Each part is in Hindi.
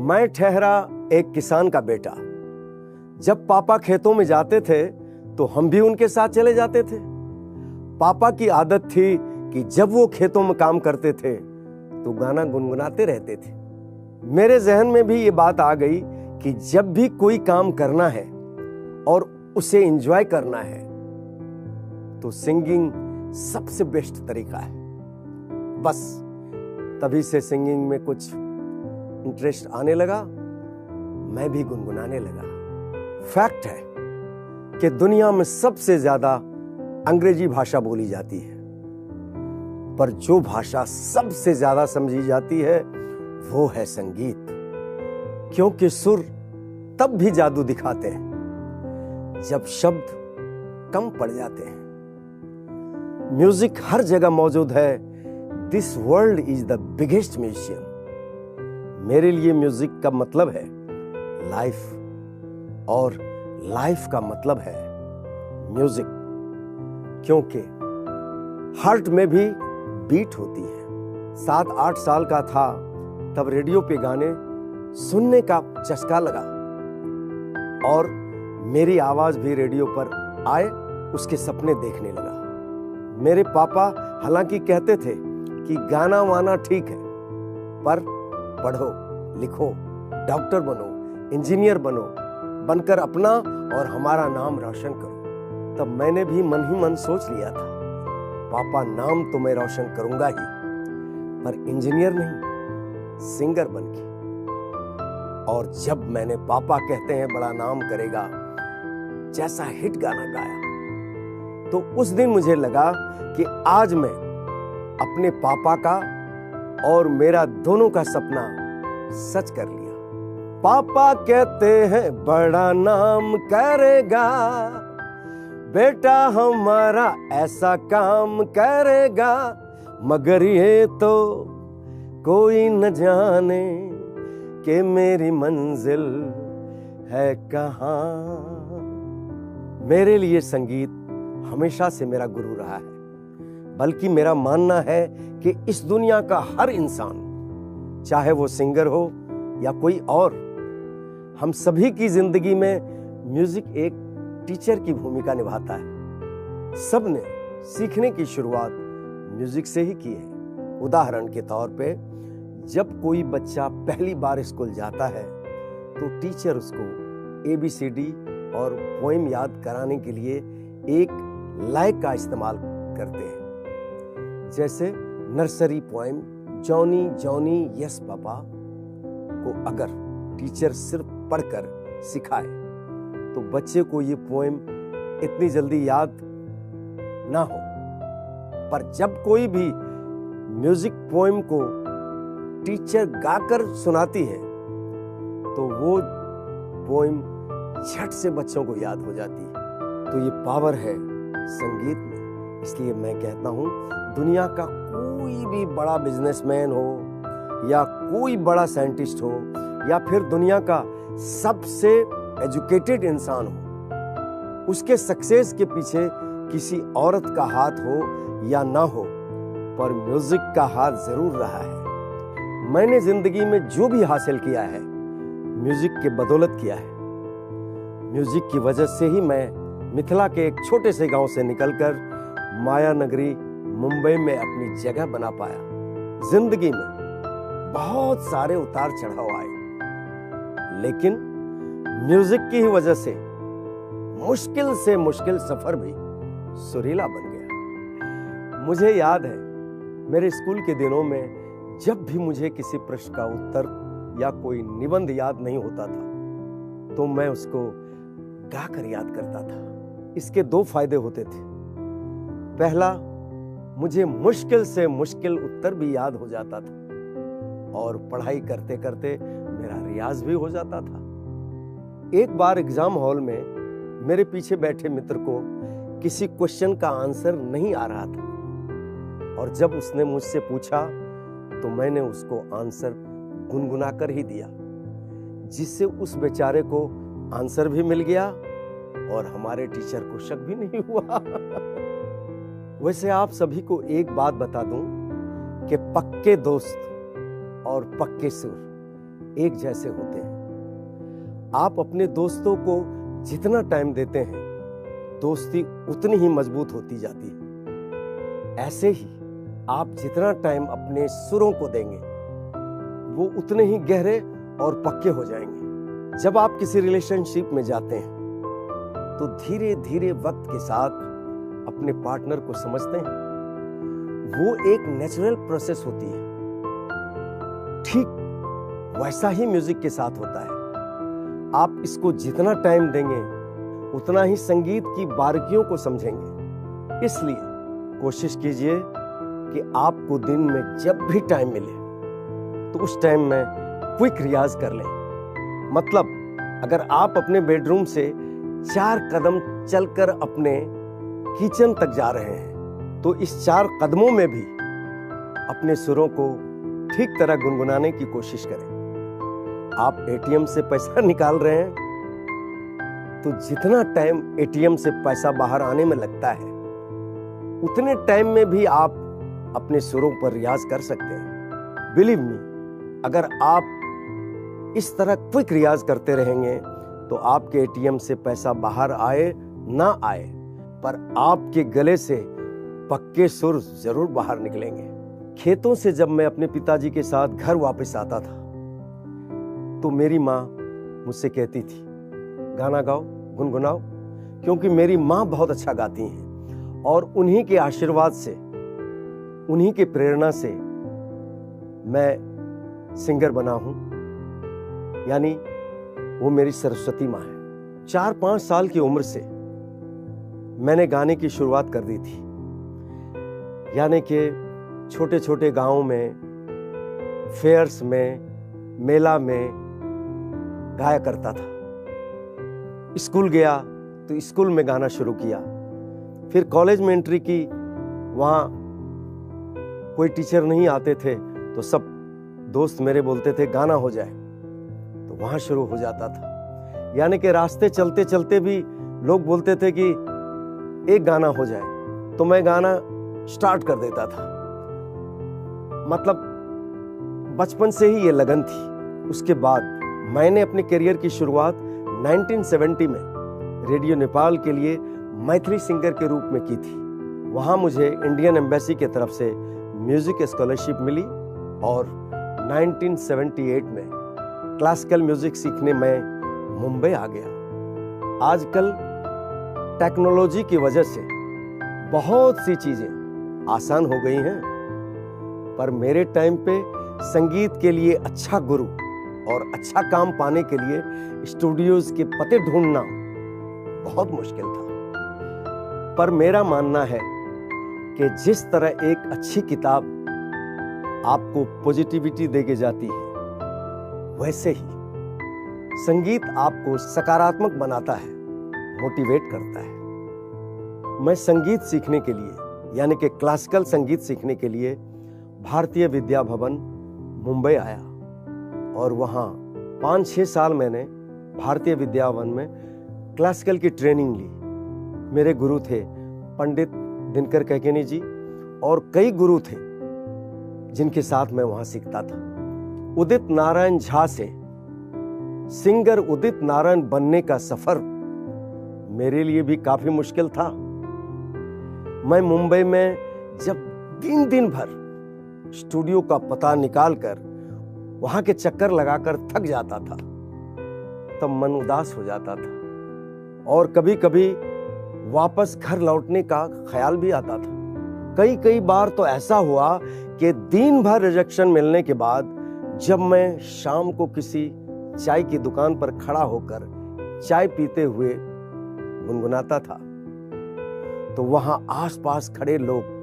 मैं ठहरा एक किसान का बेटा। जब पापा खेतों में जाते थे तो हम भी उनके साथ चले जाते थे। पापा की आदत थी कि जब वो खेतों में काम करते थे तो गाना गुनगुनाते रहते थे। मेरे जहन में भी ये बात आ गई कि जब भी कोई काम करना है और उसे एंजॉय करना है तो सिंगिंग सबसे बेस्ट तरीका है। बस तभी से सिंगिंग में कुछ इंटरेस्ट आने लगा, मैं भी गुनगुनाने लगा। फैक्ट है कि दुनिया में सबसे ज्यादा अंग्रेजी भाषा बोली जाती है, पर जो भाषा सबसे ज्यादा समझी जाती है वो है संगीत। क्योंकि सुर तब भी जादू दिखाते हैं जब शब्द कम पड़ जाते हैं। म्यूजिक हर जगह मौजूद है। This world is the biggest museum. मेरे लिए म्यूजिक का मतलब है लाइफ, और लाइफ का मतलब है म्यूजिक। क्योंकि हार्ट में भी बीट होती है। 7-8 साल का था तब रेडियो पे गाने सुनने का चस्का लगा और मेरी आवाज भी रेडियो पर आए उसके सपने देखने लगा। मेरे पापा हालांकि कहते थे कि गाना वाना ठीक है, पर पढ़ो लिखो, डॉक्टर बनो, इंजीनियर बनो, बनकर अपना और हमारा नाम रोशन करो। तब मैंने भी मन ही मन सोच लिया था, पापा नाम तो मैं रोशन करूंगा ही, पर इंजीनियर नहीं, सिंगर बनके। और जब मैंने पापा कहते हैं बड़ा नाम करेगा जैसा हिट गाना गाया, तो उस दिन मुझे लगा कि आज मैं अपने पापा का और मेरा दोनों का सपना सच कर लिया। पापा कहते हैं बड़ा नाम करेगा, बेटा हमारा ऐसा काम करेगा, मगर ये तो कोई न जाने कि मेरी मंजिल है कहाँ। मेरे लिए संगीत हमेशा से मेरा गुरु रहा है, बल्कि मेरा मानना है कि इस दुनिया का हर इंसान, चाहे वो सिंगर हो या कोई और, हम सभी की जिंदगी में म्यूजिक एक टीचर की भूमिका निभाता है। सबने सीखने की शुरुआत म्यूजिक से ही की है। उदाहरण के तौर पे जब कोई बच्चा पहली बार स्कूल जाता है तो टीचर उसको ABCD और पोएम याद कराने के लिए एक लय का इस्तेमाल करते हैं। जैसे nursery poem Johnny Johnny yes papa को अगर टीचर सिर्फ पढ़कर सिखाए तो बच्चे को ये पोएम इतनी जल्दी याद ना हो, पर जब कोई भी म्यूजिक पोएम को टीचर गाकर सुनाती है तो वो पोएम झट से बच्चों को याद हो जाती है। तो ये पावर है संगीत में। इसलिए मैं कहता हूं, दुनिया का कोई भी बड़ा बिजनेसमैन हो या कोई बड़ा साइंटिस्ट हो या फिर दुनिया का सबसे एजुकेटेड इंसान हो, उसके सक्सेस के पीछे किसी औरत का हाथ हो या ना हो, पर म्यूजिक का हाथ जरूर रहा है। मैंने जिंदगी में जो भी हासिल किया है म्यूजिक के बदौलत किया है। म्यूजिक की वजह से ही मैं मिथिला के एक छोटे से गांव से निकलकर माया नगरी मुंबई में अपनी जगह बना पाया। जिंदगी में बहुत सारे उतार चढ़ाव आए, लेकिन म्यूजिक की ही वजह से मुश्किल सफर भी सुरीला बन गया। मुझे याद है मेरे स्कूल के दिनों में जब भी मुझे किसी प्रश्न का उत्तर या कोई निबंध याद नहीं होता था तो मैं उसको गाकर याद करता था। इसके 2 फायदे होते थे। पहला, मुझे मुश्किल से मुश्किल उत्तर भी याद हो जाता था और पढ़ाई करते करते मेरा रियाज भी हो जाता था। एक बार एग्जाम हॉल में मेरे पीछे बैठे मित्र को किसी क्वेश्चन का आंसर नहीं आ रहा था और जब उसने मुझसे पूछा तो मैंने उसको आंसर गुनगुनाकर ही दिया, जिससे उस बेचारे को आंसर भी मिल गया और हमारे टीचर को शक भी नहीं हुआ। वैसे आप सभी को एक बात बता दूं कि पक्के दोस्त और पक्के सुर एक जैसे होते हैं। आप अपने दोस्तों को जितना टाइम देते हैं, दोस्ती उतनी ही मजबूत होती जाती है। ऐसे ही आप जितना टाइम अपने सुरों को देंगे, वो उतने ही गहरे और पक्के हो जाएंगे। जब आप किसी रिलेशनशिप में जाते हैं तो धीरे धीरे वक्त के साथ अपने पार्टनर को समझते हैं। वो एक नेचुरल प्रोसेस होती है। ठीक वैसा ही म्यूजिक के साथ होता है। आप इसको जितना टाइम देंगे उतना ही संगीत की बारीकियों को समझेंगे। इसलिए कोशिश कीजिए कि आपको दिन में जब भी टाइम मिले तो उस टाइम में क्विक रियाज कर लें। मतलब अगर आप अपने बेडरूम से 4 कदम चलकर अपने किचन तक जा रहे हैं तो इस 4 कदमों में भी अपने सुरों को ठीक तरह गुनगुनाने की कोशिश करें। आप एटीएम से पैसा निकाल रहे हैं तो जितना टाइम एटीएम से पैसा बाहर आने में लगता है उतने टाइम में भी आप अपने सुरों पर रियाज कर सकते हैं। बिलीव मी, अगर आप इस तरह क्विक रियाज करते रहेंगे तो आपके एटीएम से पैसा बाहर आए ना आए, पर आपके गले से पक्के सुर जरूर बाहर निकलेंगे। खेतों से जब मैं अपने पिताजी के साथ घर वापस आता था तो मेरी माँ मुझसे कहती थी, गाना गाओ, गुनगुनाओ, क्योंकि मेरी माँ बहुत अच्छा गाती हैं और उन्हीं के आशीर्वाद से, उन्हीं के प्रेरणा से मैं सिंगर बना हूं। यानी वो मेरी सरस्वती माँ है। 4-5 साल की उम्र से मैंने गाने की शुरुआत कर दी थी। यानी कि छोटे छोटे गांवों में, फेयर्स में, मेला में गाया करता था। स्कूल गया तो स्कूल में गाना शुरू किया। फिर कॉलेज में एंट्री की, वहाँ कोई टीचर नहीं आते थे तो सब दोस्त मेरे बोलते थे गाना हो जाए, तो वहाँ शुरू हो जाता था। यानी कि रास्ते चलते चलते भी लोग बोलते थे कि एक गाना हो जाए, तो मैं गाना स्टार्ट कर देता था। मतलब बचपन से ही ये लगन थी। उसके बाद मैंने अपने करियर की शुरुआत 1970 में रेडियो नेपाल के लिए मैथिली सिंगर के रूप में की थी। वहाँ मुझे इंडियन एम्बेसी की तरफ से म्यूजिक स्कॉलरशिप मिली और 1978 में क्लासिकल म्यूजिक सीखने मैं मुंबई आ गया। आजकल टेक्नोलॉजी की वजह से बहुत सी चीजें आसान हो गई हैं, पर मेरे टाइम पे संगीत के लिए अच्छा गुरु और अच्छा काम पाने के लिए स्टूडियोज के पते ढूंढना बहुत मुश्किल था। पर मेरा मानना है कि जिस तरह एक अच्छी किताब आपको पॉजिटिविटी देके जाती है, वैसे ही संगीत आपको सकारात्मक बनाता है, मोटिवेट करता है। मैं संगीत सीखने के लिए, यानी कि क्लासिकल संगीत सीखने के लिए भारतीय विद्या भवन मुंबई आया और वहाँ 5-6 साल मैंने भारतीय विद्या भवन में क्लासिकल की ट्रेनिंग ली। मेरे गुरु थे पंडित दिनकर कैकेनी जी और कई गुरु थे जिनके साथ मैं वहाँ सीखता था। उदित नारायण झा से सिंगर उदित नारायण बनने का सफर मेरे लिए भी काफी मुश्किल था। मैं मुंबई में जब दिन भर स्टूडियो का पता निकालकर वहां के चक्कर लगाकर थक जाता था, तब मन उदास हो जाता था और कभी कभी वापस घर लौटने का ख्याल भी आता था। कई बार तो ऐसा हुआ कि दिन भर रिजेक्शन मिलने के बाद जब मैं शाम को किसी चाय की दुकान पर खड़ा होकर चाय पीते हुए गुनगुनाता था तो वहां आसपास खड़े लोग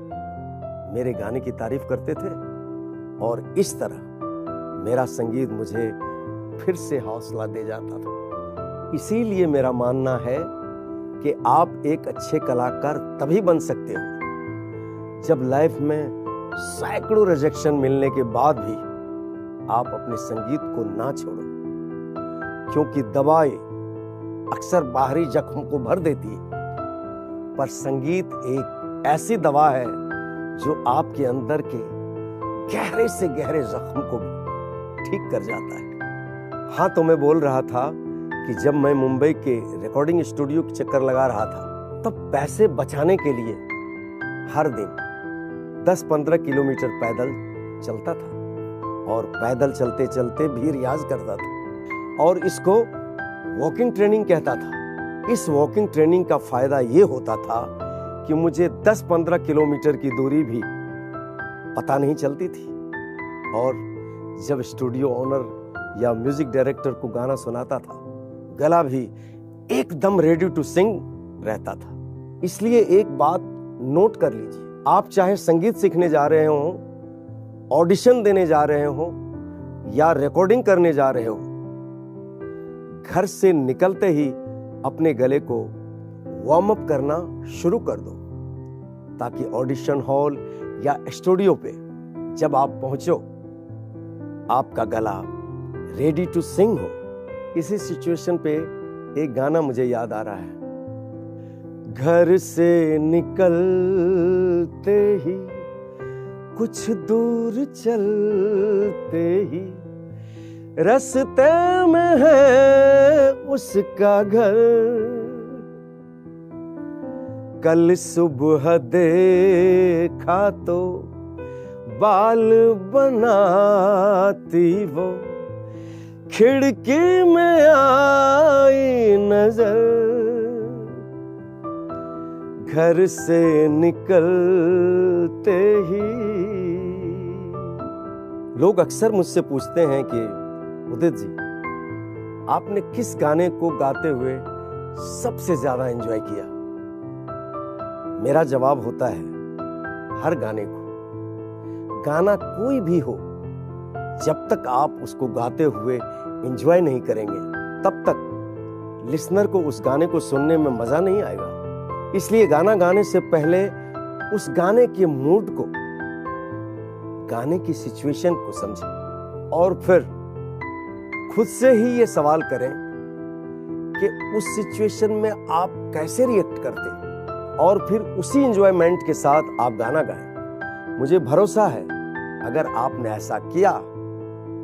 मेरे गाने की तारीफ करते थे और इस तरह मेरा संगीत मुझे फिर से हौसला दे जाता था। इसीलिए मेरा मानना है कि आप एक अच्छे कलाकार तभी बन सकते हो जब लाइफ में सैकड़ों रिजेक्शन मिलने के बाद भी आप अपने संगीत को ना छोड़ो, क्योंकि दवाएं अक्सर बाहरी जख्म को भर देती है, पर संगीत एक ऐसी दवा है जो आपके अंदर के गहरे से गहरे जख्म को भी ठीक कर जाता है। हाँ, तो मैं बोल रहा था कि जब मैं मुंबई के रिकॉर्डिंग स्टूडियो के चक्कर लगा रहा था, तब पैसे बचाने के लिए हर दिन 10-15 किलोमीटर पैदल चलता था और पैदल चलते चलते भी रियाज करता था और इसको वॉकिंग ट्रेनिंग कहता था। इस वॉकिंग ट्रेनिंग का फायदा ये होता था कि मुझे 10-15 किलोमीटर की दूरी भी पता नहीं चलती थी और जब स्टूडियो ओनर या म्यूजिक डायरेक्टर को गाना सुनाता था, गला भी एकदम रेडी टू सिंग रहता था। इसलिए एक बात नोट कर लीजिए, आप चाहे संगीत सीखने जा रहे हो, ऑडिशन देने जा रहे हो या रिकॉर्डिंग करने जा रहे हो, घर से निकलते ही अपने गले को वार्म अप करना शुरू कर दो ताकि ऑडिशन हॉल या स्टूडियो पे जब आप पहुंचो आपका गला रेडी टू सिंग हो। इसी सिचुएशन पे एक गाना मुझे याद आ रहा है। घर से निकलते ही कुछ दूर चलते ही रास्ते में है उसका घर, कल सुबह देखा तो बाल बनाती वो, खिड़की में आई नजर, घर से निकलते ही। लोग अक्सर मुझसे पूछते हैं कि उदित जी, आपने किस गाने को गाते हुए सबसे ज्यादा एंजॉय किया? मेरा जवाब होता है हर गाने को। गाना कोई भी हो, जब तक आप उसको गाते हुए एंजॉय नहीं करेंगे तब तक लिसनर को उस गाने को सुनने में मजा नहीं आएगा। इसलिए गाना गाने से पहले उस गाने के मूड को, गाने की सिचुएशन को समझें और फिर खुद से ही ये सवाल करें कि उस सिचुएशन में आप कैसे रिएक्ट करते हैं और फिर उसी एंजॉयमेंट के साथ आप गाना गाएं। मुझे भरोसा है अगर आपने ऐसा किया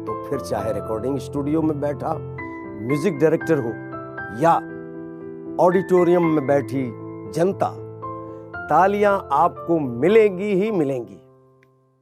तो फिर चाहे रिकॉर्डिंग स्टूडियो में बैठा म्यूजिक डायरेक्टर हो या ऑडिटोरियम में बैठी जनता, तालियां आपको मिलेंगी ही मिलेंगी।